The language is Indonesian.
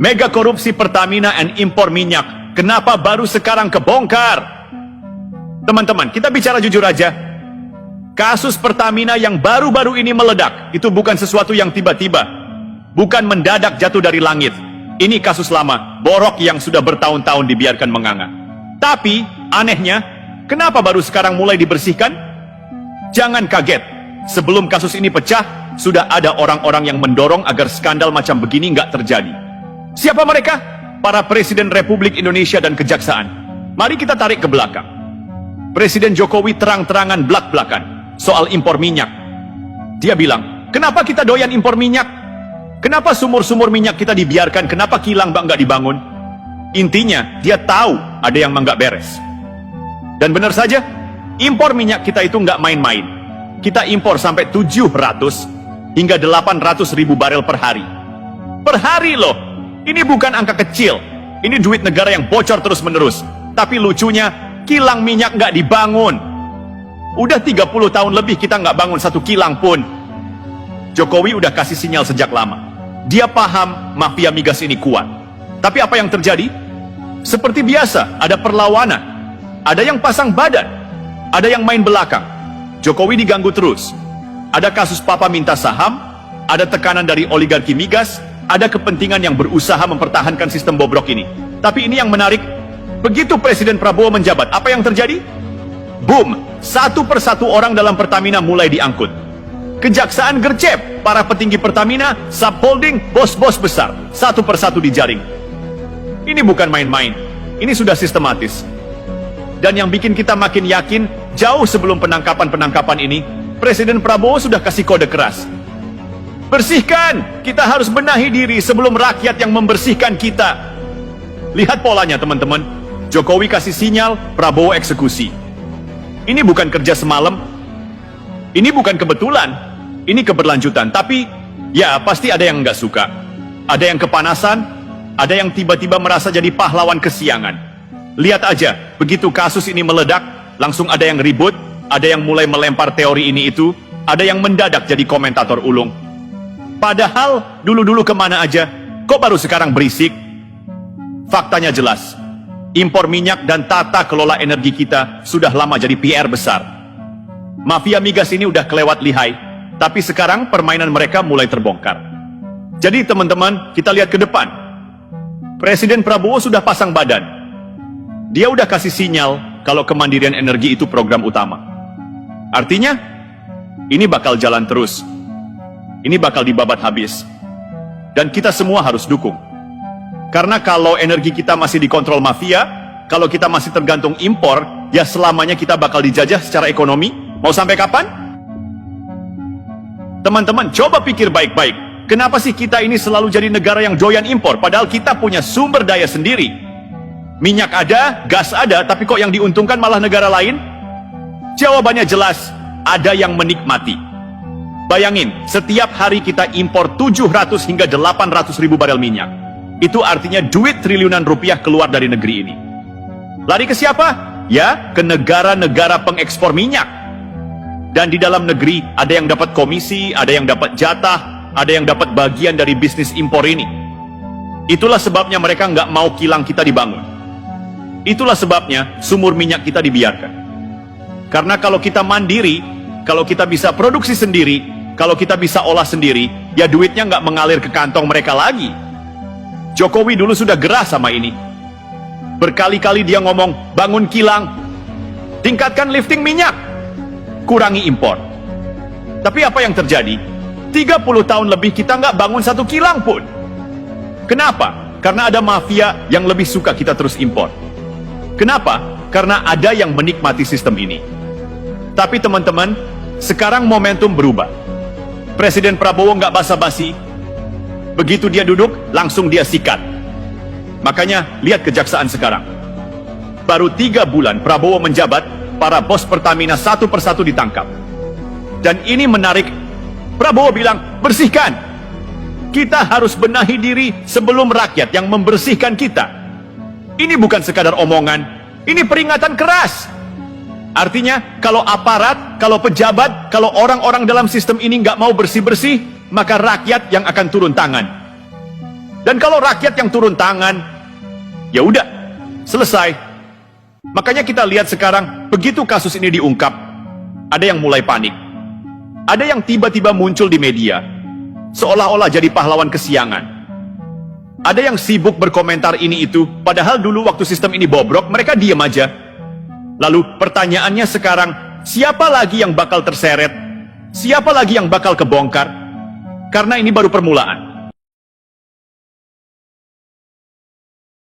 Mega korupsi Pertamina and impor minyak. Kenapa baru sekarang kebongkar? Teman-teman, kita bicara jujur aja. Kasus Pertamina yang baru-baru ini meledak, itu bukan sesuatu yang tiba-tiba. Bukan mendadak jatuh dari langit. Ini kasus lama, borok yang sudah bertahun-tahun dibiarkan menganga. Tapi, anehnya, kenapa baru sekarang mulai dibersihkan? Jangan kaget, sebelum kasus ini pecah, sudah ada orang-orang yang mendorong agar skandal macam begini nggak terjadi. Siapa mereka? Para Presiden Republik Indonesia dan Kejaksaan. Mari kita tarik ke belakang. Presiden Jokowi terang-terangan blak-blakan soal impor minyak. Dia bilang, kenapa kita doyan impor minyak? Kenapa sumur-sumur minyak kita dibiarkan? Kenapa kilang nggak dibangun? Intinya, dia tahu ada yang nggak beres. Dan benar saja, impor minyak kita itu nggak main-main. Kita impor sampai 700 hingga 800 ribu barel per hari. Per hari loh! Ini bukan angka kecil. Ini duit negara yang bocor terus-menerus. Tapi lucunya, kilang minyak nggak dibangun. Udah 30 tahun lebih kita nggak bangun satu kilang pun. Jokowi udah kasih sinyal sejak lama. Dia paham mafia migas ini kuat. Tapi apa yang terjadi? Seperti biasa, ada perlawanan. Ada yang pasang badan. Ada yang main belakang. Jokowi diganggu terus. Ada kasus papa minta saham. Ada tekanan dari oligarki migas. Ada kepentingan yang berusaha mempertahankan sistem bobrok ini. Tapi ini yang menarik. Begitu Presiden Prabowo menjabat, apa yang terjadi? Boom! Satu persatu orang dalam Pertamina mulai diangkut. Kejaksaan gercep, para petinggi Pertamina, subholding, bos-bos besar, satu persatu dijaring. Ini bukan main-main, ini sudah sistematis. Dan yang bikin kita makin yakin, jauh sebelum penangkapan-penangkapan ini, Presiden Prabowo sudah kasih kode keras. Bersihkan, kita harus benahi diri sebelum rakyat yang membersihkan kita. Lihat polanya teman-teman, Jokowi kasih sinyal, Prabowo eksekusi. Ini bukan kerja semalam, ini bukan kebetulan. Ini keberlanjutan, tapi ya pasti ada yang nggak suka. Ada yang kepanasan, ada yang tiba-tiba merasa jadi pahlawan kesiangan. Lihat aja, begitu kasus ini meledak, langsung ada yang ribut, ada yang mulai melempar teori ini itu, ada yang mendadak jadi komentator ulung. Padahal dulu-dulu kemana aja, kok baru sekarang berisik? Faktanya jelas, impor minyak dan tata kelola energi kita sudah lama jadi PR besar. Mafia migas ini udah kelewat lihai. Tapi sekarang permainan mereka mulai terbongkar. Jadi teman-teman, kita lihat ke depan. Presiden Prabowo sudah pasang badan. Dia udah kasih sinyal kalau kemandirian energi itu program utama. Artinya, ini bakal jalan terus. Ini bakal dibabat habis. Dan kita semua harus dukung. Karena kalau energi kita masih dikontrol mafia, kalau kita masih tergantung impor, ya selamanya kita bakal dijajah secara ekonomi. Mau sampai kapan? Teman-teman, coba pikir baik-baik. Kenapa sih kita ini selalu jadi negara yang doyan impor, padahal kita punya sumber daya sendiri? Minyak ada, gas ada, tapi kok yang diuntungkan malah negara lain? Jawabannya jelas, ada yang menikmati. Bayangin, setiap hari kita impor 700 hingga 800 ribu barel minyak. Itu artinya duit triliunan rupiah keluar dari negeri ini. Lari ke siapa? Ya, ke negara-negara pengekspor minyak. Dan di dalam negeri ada yang dapat komisi, ada yang dapat jatah, ada yang dapat bagian dari bisnis impor ini. Itulah sebabnya mereka nggak mau kilang kita dibangun. Itulah sebabnya sumur minyak kita dibiarkan. Karena kalau kita mandiri, kalau kita bisa produksi sendiri, kalau kita bisa olah sendiri, ya duitnya nggak mengalir ke kantong mereka lagi. Jokowi dulu sudah gerah sama ini. Berkali-kali dia ngomong, bangun kilang, tingkatkan lifting minyak, kurangi impor. Tapi apa yang terjadi? 30 tahun lebih kita nggak bangun satu kilang pun. Kenapa? Karena ada mafia yang lebih suka kita terus impor. Kenapa? Karena ada yang menikmati sistem ini. Tapi teman-teman, sekarang momentum berubah. Presiden Prabowo nggak basa-basi. Begitu dia duduk, langsung dia sikat. Makanya, lihat kejaksaan sekarang. Baru 3 bulan Prabowo menjabat, para bos Pertamina satu persatu ditangkap. Dan ini menarik, Prabowo bilang, bersihkan. Kita harus benahi diri sebelum rakyat yang membersihkan kita. Ini bukan sekadar omongan, ini peringatan keras. Artinya, kalau aparat, kalau pejabat, kalau orang-orang dalam sistem ini nggak mau bersih-bersih, maka rakyat yang akan turun tangan. Dan kalau rakyat yang turun tangan, ya udah, selesai. Makanya kita lihat sekarang, begitu kasus ini diungkap, ada yang mulai panik. Ada yang tiba-tiba muncul di media, seolah-olah jadi pahlawan kesiangan. Ada yang sibuk berkomentar ini itu, padahal dulu waktu sistem ini bobrok, mereka diem aja. Lalu pertanyaannya sekarang, siapa lagi yang bakal terseret? Siapa lagi yang bakal kebongkar? Karena ini baru permulaan.